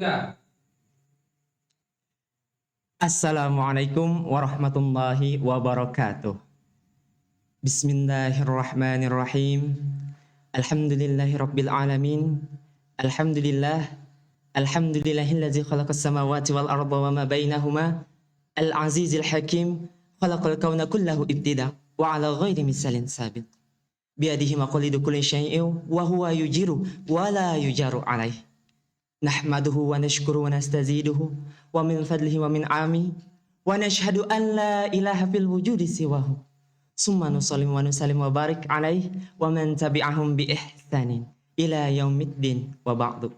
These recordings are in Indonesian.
tiga. Assalamualaikum warahmatullahi wabarakatuh. Bismillahirrahmanirrahim. Alhamdulillahi rabbil alamin. Alhamdulillahillazi khalaqas samawati wal arda wa ma bainahuma. Al-azizil hakim. Khalaqal kauna kullahu ibtida wa ala ghairi misalin sabiq. Biadihi maqalidu kulli syai'in wa huwa yujiru wa la yujaru alaih. Nahmaduhu wa nashkuru wa nastaziduhu wa min fadlihi wa min ami wa nashhadu an la ilaha fil wujudi siwahu summa nusallim wa nusallim wa barik alaih wa man tabi'ahum bi ihsanin ila yaumiddin wa ba'du.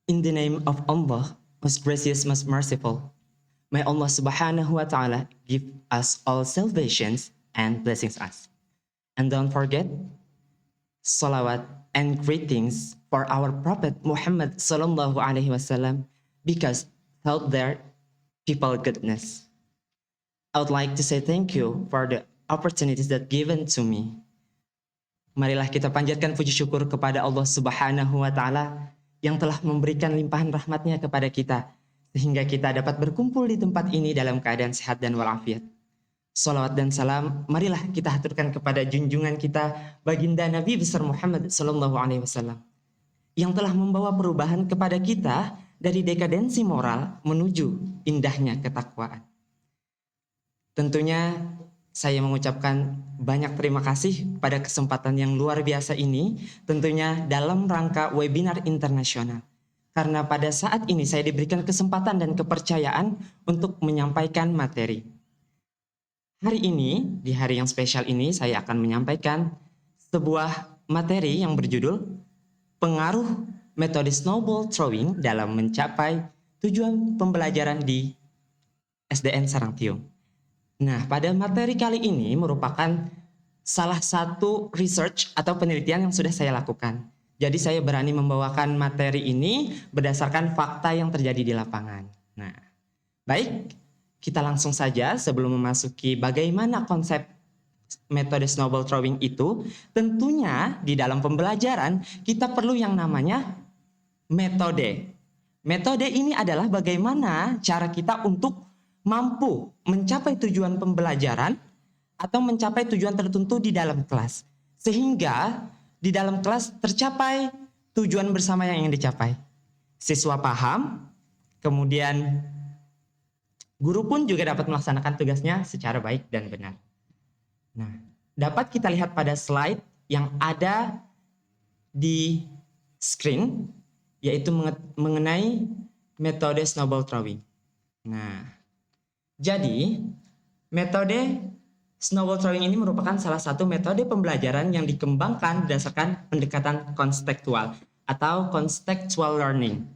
In the name of Allah, most gracious, most merciful, may Allah subhanahu wa ta'ala give us all salvations and blessings us. And don't forget, salawat and greetings for our Prophet Muhammad sallallahu alaihi wasallam, because without their people goodness. I would like to say thank you for the opportunities that given to me. Marilah kita panjatkan puji syukur kepada Allah subhanahu wa ta'ala yang telah memberikan limpahan rahmatnya kepada kita, sehingga kita dapat berkumpul di tempat ini dalam keadaan sehat dan walafiat. Salawat dan salam marilah kita haturkan kepada junjungan kita baginda Nabi besar Muhammad sallallahu alaihi wasallam yang telah membawa perubahan kepada kita dari dekadensi moral menuju indahnya ketakwaan. Tentunya saya mengucapkan banyak terima kasih pada kesempatan yang luar biasa ini, tentunya dalam rangka webinar internasional. Karena pada saat ini saya diberikan kesempatan dan kepercayaan untuk menyampaikan materi. Hari ini, di hari yang spesial ini, saya akan menyampaikan sebuah materi yang berjudul Pengaruh Metode Snowball Throwing dalam mencapai tujuan pembelajaran di SDN Sarangtium. Nah, pada materi kali ini merupakan salah satu research atau penelitian yang sudah saya lakukan. Jadi saya berani membawakan materi ini berdasarkan fakta yang terjadi di lapangan. Nah, baik. Kita langsung saja sebelum memasuki bagaimana konsep metode snowball throwing itu, tentunya di dalam pembelajaran kita perlu yang namanya metode. Metode ini adalah bagaimana cara kita untuk mampu mencapai tujuan pembelajaran atau mencapai tujuan tertentu di dalam kelas. Sehingga di dalam kelas tercapai tujuan bersama yang ingin dicapai. Siswa paham, kemudian guru pun juga dapat melaksanakan tugasnya secara baik dan benar. Nah, dapat kita lihat pada slide yang ada di screen, yaitu mengenai metode snowball throwing. Nah, jadi metode snowball throwing ini merupakan salah satu metode pembelajaran yang dikembangkan berdasarkan pendekatan konstekstual atau contextual learning.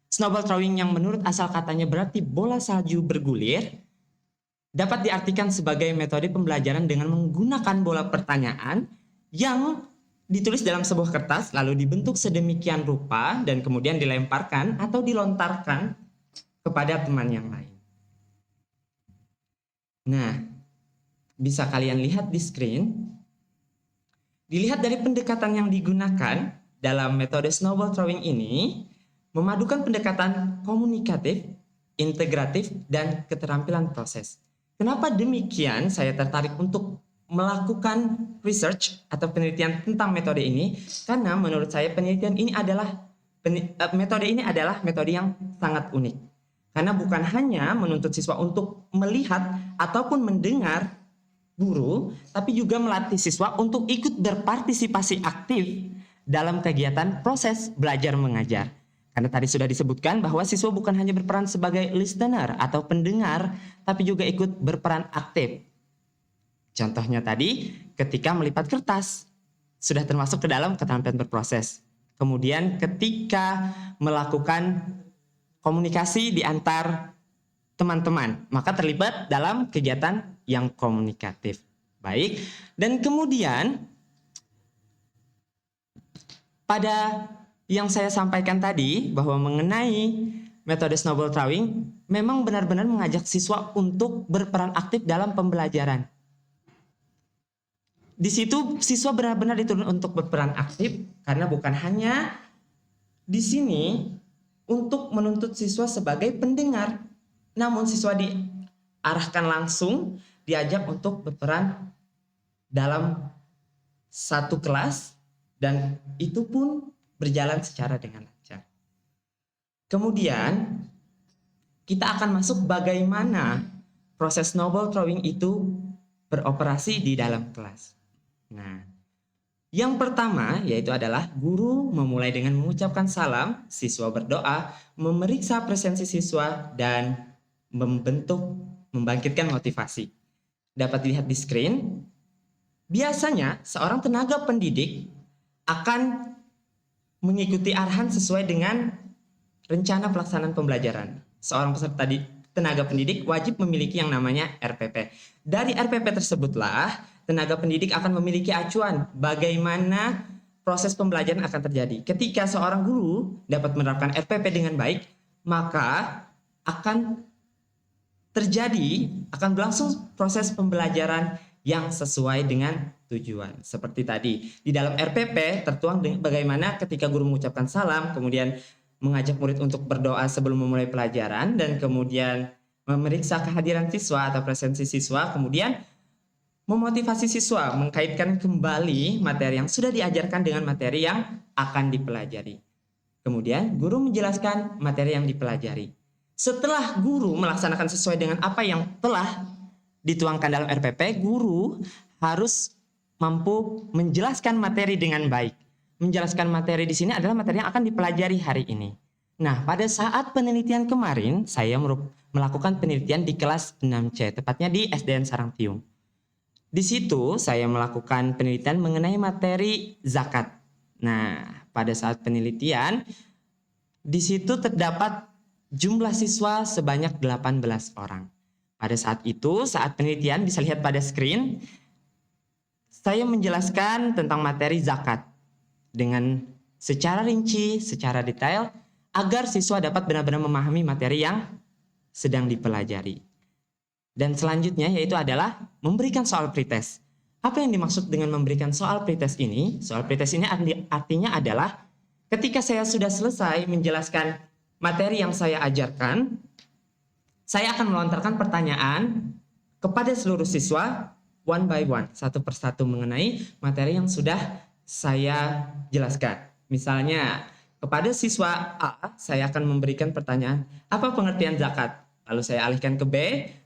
Snowball throwing yang menurut asal katanya berarti bola salju bergulir, dapat diartikan sebagai metode pembelajaran dengan menggunakan bola pertanyaan yang ditulis dalam sebuah kertas lalu dibentuk sedemikian rupa dan kemudian dilemparkan atau dilontarkan kepada teman yang lain. Nah, bisa kalian lihat di screen. Dilihat dari pendekatan yang digunakan dalam metode snowball throwing ini, memadukan pendekatan komunikatif, integratif, dan keterampilan proses. Kenapa demikian saya tertarik untuk melakukan research atau penelitian tentang metode ini? Karena menurut saya metode ini adalah metode yang sangat unik. Karena bukan hanya menuntut siswa untuk melihat ataupun mendengar guru, tapi juga melatih siswa untuk ikut berpartisipasi aktif dalam kegiatan proses belajar mengajar. Karena tadi sudah disebutkan bahwa siswa bukan hanya berperan sebagai listener atau pendengar, tapi juga ikut berperan aktif. Contohnya tadi, ketika melipat kertas, sudah termasuk ke dalam keterampilan berproses. Kemudian ketika melakukan komunikasi di antar teman-teman, maka terlibat dalam kegiatan yang komunikatif. Baik, dan kemudian pada yang saya sampaikan tadi bahwa mengenai metode snowball throwing memang benar-benar mengajak siswa untuk berperan aktif dalam pembelajaran. Di situ siswa benar-benar dituntut untuk berperan aktif karena bukan hanya di sini untuk menuntut siswa sebagai pendengar. Namun siswa diarahkan langsung, diajak untuk berperan dalam satu kelas, dan itu pun berjalan secara dengan lancar. Kemudian kita akan masuk bagaimana proses snowball throwing itu beroperasi di dalam kelas. Nah, yang pertama yaitu adalah guru memulai dengan mengucapkan salam, siswa berdoa, memeriksa presensi siswa, dan membangkitkan motivasi. Dapat dilihat di screen, biasanya seorang tenaga pendidik akan mengikuti arahan sesuai dengan rencana pelaksanaan pembelajaran. Seorang peserta tenaga pendidik wajib memiliki yang namanya RPP. Dari RPP tersebutlah tenaga pendidik akan memiliki acuan bagaimana proses pembelajaran akan terjadi. Ketika seorang guru dapat menerapkan RPP dengan baik, maka akan berlangsung proses pembelajaran yang sesuai dengan tujuan. Seperti tadi, di dalam RPP tertuang bagaimana ketika guru mengucapkan salam, kemudian mengajak murid untuk berdoa sebelum memulai pelajaran, dan kemudian memeriksa kehadiran siswa atau presensi siswa, kemudian memotivasi siswa mengkaitkan kembali materi yang sudah diajarkan dengan materi yang akan dipelajari. Kemudian guru menjelaskan materi yang dipelajari. Setelah guru melaksanakan sesuai dengan apa yang telah dituangkan dalam RPP, guru harus mampu menjelaskan materi dengan baik. Menjelaskan materi di sini adalah materi yang akan dipelajari hari ini. Nah, pada saat penelitian kemarin, saya melakukan penelitian di kelas 6C, tepatnya di SDN Sarangtiung. Di situ saya melakukan penelitian mengenai materi zakat. Nah, pada saat penelitian, di situ terdapat jumlah siswa sebanyak 18 orang. Pada saat itu, saat penelitian bisa lihat pada screen, saya menjelaskan tentang materi zakat dengan secara rinci, secara detail, agar siswa dapat benar-benar memahami materi yang sedang dipelajari. Dan selanjutnya yaitu adalah memberikan soal pretest. Apa yang dimaksud dengan memberikan soal pretest ini? Soal pretest ini artinya adalah ketika saya sudah selesai menjelaskan materi yang saya ajarkan, saya akan melontarkan pertanyaan kepada seluruh siswa one by one, satu persatu mengenai materi yang sudah saya jelaskan. Misalnya, kepada siswa A, saya akan memberikan pertanyaan, apa pengertian zakat? Lalu saya alihkan ke B,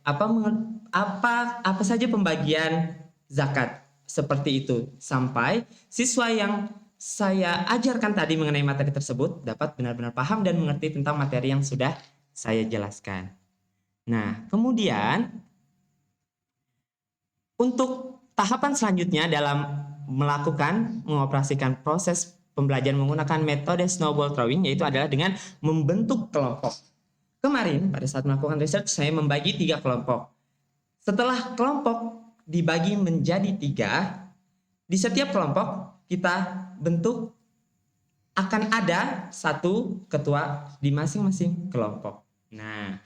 apa saja pembagian zakat? Seperti itu, sampai siswa yang saya ajarkan tadi mengenai materi tersebut dapat benar-benar paham dan mengerti tentang materi yang sudah saya jelaskan. Nah, kemudian untuk tahapan selanjutnya dalam mengoperasikan proses pembelajaran menggunakan metode snowball throwing, yaitu adalah dengan membentuk kelompok. Kemarin pada saat melakukan research, saya membagi 3 kelompok. Setelah kelompok dibagi menjadi 3, di setiap kelompok kita bentuk akan ada satu ketua di masing-masing kelompok. Nah,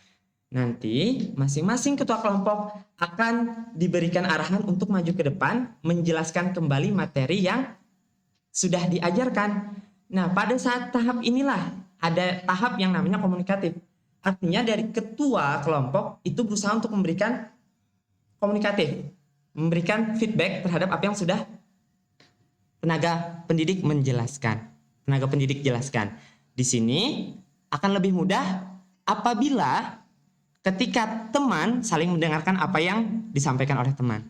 nanti masing-masing ketua kelompok akan diberikan arahan untuk maju ke depan, menjelaskan kembali materi yang sudah diajarkan. Nah, pada saat tahap inilah ada tahap yang namanya komunikatif. Artinya dari ketua kelompok itu berusaha untuk memberikan komunikatif, memberikan feedback terhadap apa yang sudah tenaga pendidik jelaskan. Di sini akan lebih mudah apabila ketika teman saling mendengarkan apa yang disampaikan oleh teman.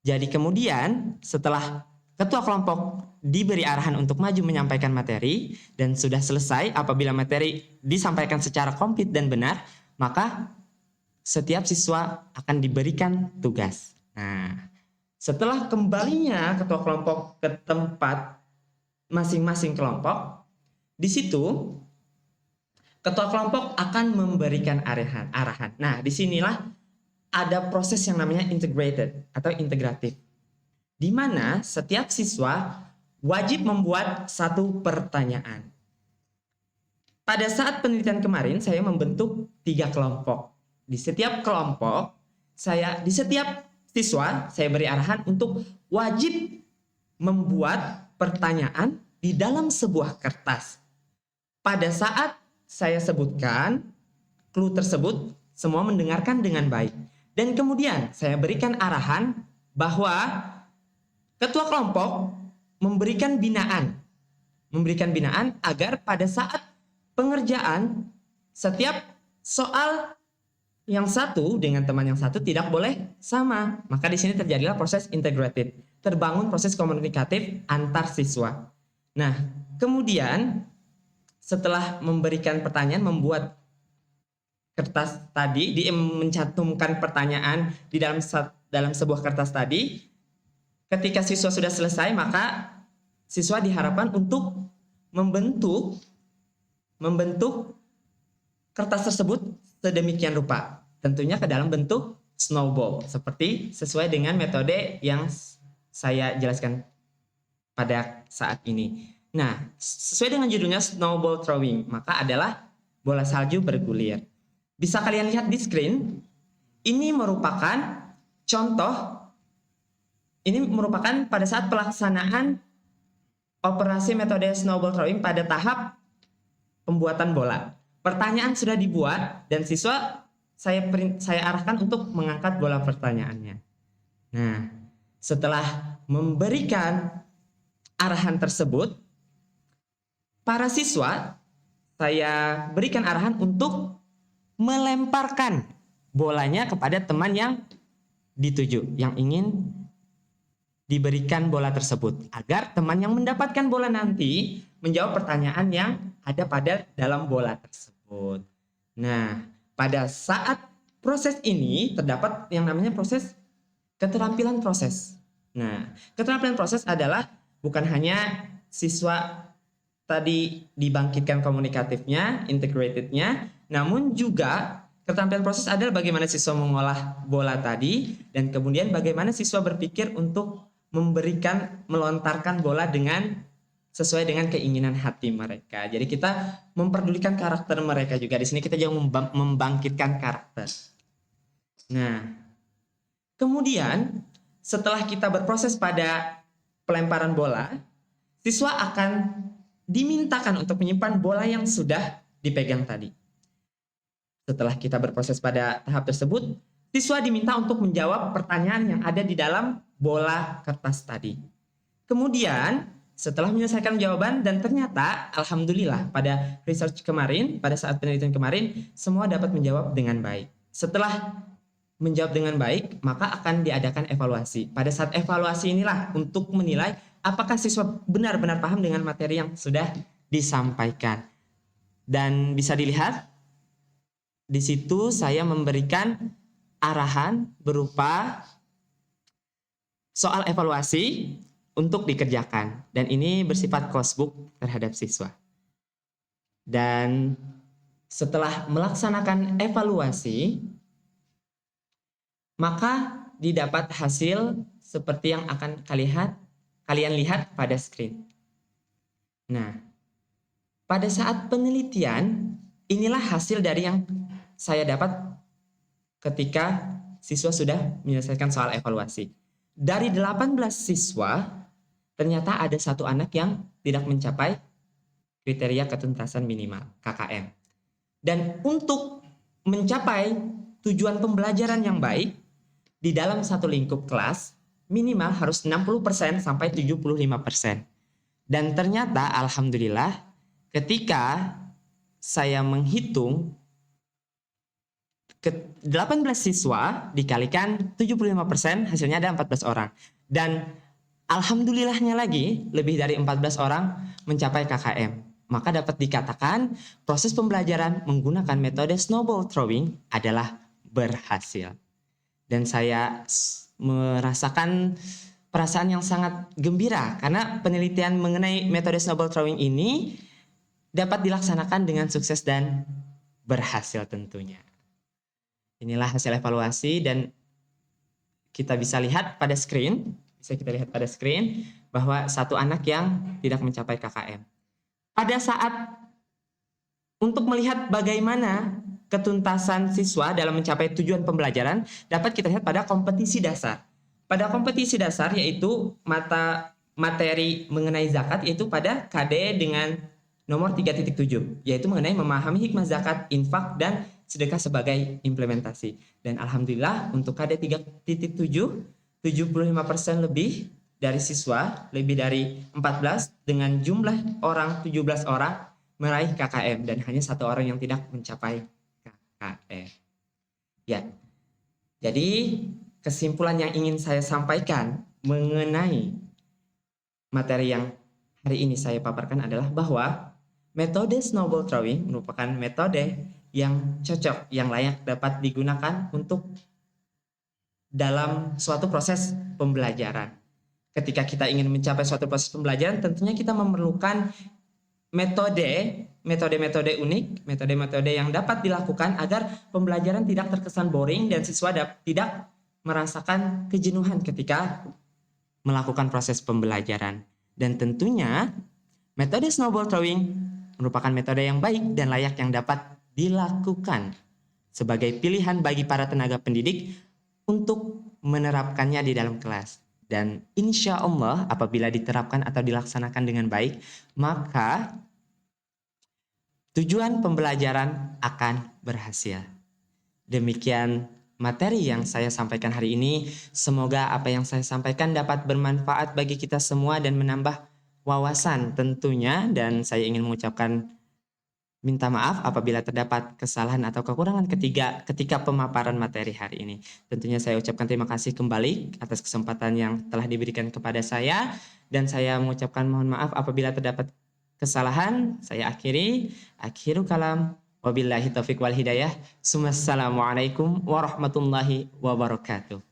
Jadi kemudian setelah ketua kelompok diberi arahan untuk maju menyampaikan materi dan sudah selesai, apabila materi disampaikan secara komplit dan benar, maka setiap siswa akan diberikan tugas. Nah, setelah kembalinya ketua kelompok ke tempat masing-masing kelompok, di situ ketua kelompok akan memberikan arahan. Nah, disinilah ada proses yang namanya integrated atau integratif, di mana setiap siswa wajib membuat satu pertanyaan. Pada saat penelitian kemarin, saya membentuk 3 kelompok. Di setiap kelompok, di setiap siswa, saya beri arahan untuk wajib membuat pertanyaan di dalam sebuah kertas. pada saat saya sebutkan clue tersebut, semua mendengarkan dengan baik. Dan kemudian saya berikan arahan bahwa ketua kelompok memberikan binaan agar pada saat pengerjaan setiap soal yang satu dengan teman yang satu tidak boleh sama. Maka di sini terjadilah proses integrated, terbangun proses komunikatif antar siswa. Nah, kemudian setelah memberikan pertanyaan, membuat kertas tadi, dia mencantumkan pertanyaan di dalam sebuah kertas tadi. Ketika siswa sudah selesai, maka siswa diharapkan untuk membentuk kertas tersebut sedemikian rupa. Tentunya ke dalam bentuk snowball, seperti sesuai dengan metode yang saya jelaskan pada saat ini. Nah, sesuai dengan judulnya snowball throwing, maka adalah bola salju bergulir. Bisa kalian lihat di screen, ini merupakan contoh, ini merupakan pada saat pelaksanaan operasi metode snowball throwing pada tahap pembuatan bola. Pertanyaan sudah dibuat dan siswa saya arahkan untuk mengangkat bola pertanyaannya. Nah, setelah memberikan arahan tersebut, para siswa saya berikan arahan untuk melemparkan bolanya kepada teman yang dituju, yang ingin diberikan bola tersebut, agar teman yang mendapatkan bola nanti menjawab pertanyaan yang ada pada dalam bola tersebut. Nah, pada saat proses ini terdapat yang namanya proses keterampilan proses. Nah, keterampilan proses adalah bukan hanya siswa tadi dibangkitkan komunikatifnya, integratednya, namun juga keterampilan proses adalah bagaimana siswa mengolah bola tadi, dan kemudian bagaimana siswa berpikir untuk melontarkan bola sesuai dengan keinginan hati mereka. Jadi kita memperdulikan karakter mereka juga. Di sini kita juga membangkitkan karakter. Nah, kemudian setelah kita berproses pada pelemparan bola, siswa akan dimintakan untuk menyimpan bola yang sudah dipegang tadi. Setelah kita berproses pada tahap tersebut, siswa diminta untuk menjawab pertanyaan yang ada di dalam bola kertas tadi. Kemudian, setelah menyelesaikan jawaban, dan ternyata alhamdulillah pada research kemarin, pada saat penelitian kemarin, semua dapat menjawab dengan baik. Setelah menjawab dengan baik, maka akan diadakan evaluasi. Pada saat evaluasi inilah untuk menilai apakah siswa benar-benar paham dengan materi yang sudah disampaikan. Dan bisa dilihat, di situ saya memberikan arahan berupa soal evaluasi untuk dikerjakan. Dan ini bersifat closebook terhadap siswa. Dan setelah melaksanakan evaluasi, maka didapat hasil seperti yang akan kalian lihat pada screen. Nah, pada saat penelitian, inilah hasil dari yang saya dapat ketika siswa sudah menyelesaikan soal evaluasi. Dari 18 siswa, ternyata ada satu anak yang tidak mencapai kriteria ketuntasan minimal, KKM. Dan untuk mencapai tujuan pembelajaran yang baik, di dalam satu lingkup kelas, minimal harus 60% sampai 75%. Dan ternyata alhamdulillah ketika saya menghitung 18 siswa dikalikan 75%, hasilnya ada 14 orang. Dan alhamdulillahnya lagi lebih dari 14 orang mencapai KKM. Maka dapat dikatakan proses pembelajaran menggunakan metode snowball throwing adalah berhasil. Dan saya merasakan perasaan yang sangat gembira karena penelitian mengenai metode snowball throwing ini dapat dilaksanakan dengan sukses dan berhasil tentunya. Inilah hasil evaluasi dan kita bisa lihat pada screen, bahwa satu anak yang tidak mencapai KKM. Pada saat untuk melihat bagaimana ketuntasan siswa dalam mencapai tujuan pembelajaran dapat kita lihat pada kompetisi dasar. Pada kompetisi dasar yaitu materi mengenai zakat, yaitu pada KD dengan nomor 3.7, yaitu mengenai memahami hikmah zakat, infak, dan sedekah sebagai implementasi. Dan alhamdulillah untuk KD 3.7, 75% lebih dari siswa, lebih dari 14 dengan jumlah orang 17 orang meraih KKM dan hanya 1 orang yang tidak mencapai KKM. Ya. Jadi kesimpulan yang ingin saya sampaikan mengenai materi yang hari ini saya paparkan adalah bahwa metode snowball throwing merupakan metode yang cocok, yang layak dapat digunakan untuk dalam suatu proses pembelajaran. Ketika kita ingin mencapai suatu proses pembelajaran, tentunya kita memerlukan metode-metode unik, metode-metode yang dapat dilakukan agar pembelajaran tidak terkesan boring dan siswa tidak merasakan kejenuhan ketika melakukan proses pembelajaran. Dan tentunya metode snowball throwing merupakan metode yang baik dan layak yang dapat dilakukan sebagai pilihan bagi para tenaga pendidik untuk menerapkannya di dalam kelas. Dan insya Allah apabila diterapkan atau dilaksanakan dengan baik, maka tujuan pembelajaran akan berhasil. Demikian materi yang saya sampaikan hari ini. Semoga apa yang saya sampaikan dapat bermanfaat bagi kita semua dan menambah wawasan tentunya. Dan saya ingin mengucapkan minta maaf apabila terdapat kesalahan atau kekurangan ketika pemaparan materi hari ini. Tentunya saya ucapkan terima kasih kembali atas kesempatan yang telah diberikan kepada saya. Dan saya mengucapkan mohon maaf apabila terdapat kesalahan. Saya akhiru kalam. Wabillahi taufiq wal hidayah. Assalamualaikum warahmatullahi wabarakatuh.